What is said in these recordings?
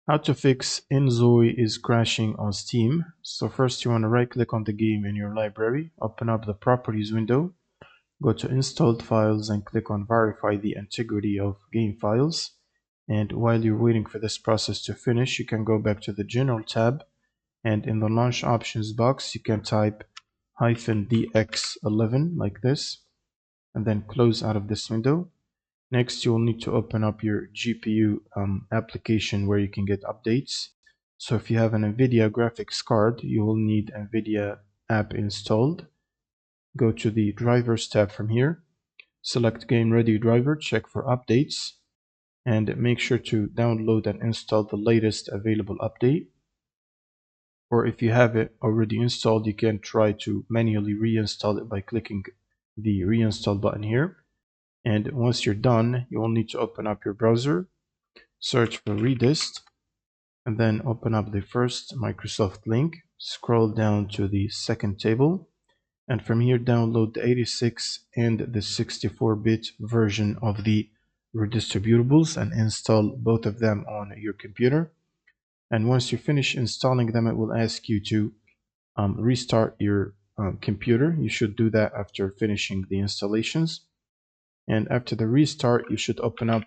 How to fix inZOI is crashing on Steam. So first you want to right click on the game in your library, open up the properties window, go to installed files and click on verify the integrity of game files. And while you're waiting for this process to finish, you can go back to the general tab, and in the launch options box you can type -dx11 like this, and then close out of this window. Next, you'll need to open up your GPU application where you can get updates. So if you have an NVIDIA graphics card, you will need NVIDIA app installed. Go to the drivers tab from here, select game ready driver, check for updates, and make sure to download and install the latest available update. Or if you have it already installed, you can try to manually reinstall it by clicking the reinstall button here. And once you're done, you will need to open up your browser, search for Redist, and then open up the first Microsoft link, scroll down to the second table, and from here download the 86 and the 64-bit version of the redistributables and install both of them on your computer. And once you finish installing them, it will ask you to restart your computer. You should do that after finishing the installations. And after the restart, you should open up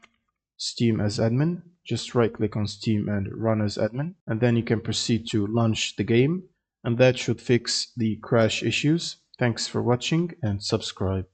Steam as admin. Just right click on Steam and run as admin, and then you can proceed to launch the game, and that should fix the crash issues. Thanks for watching and subscribe.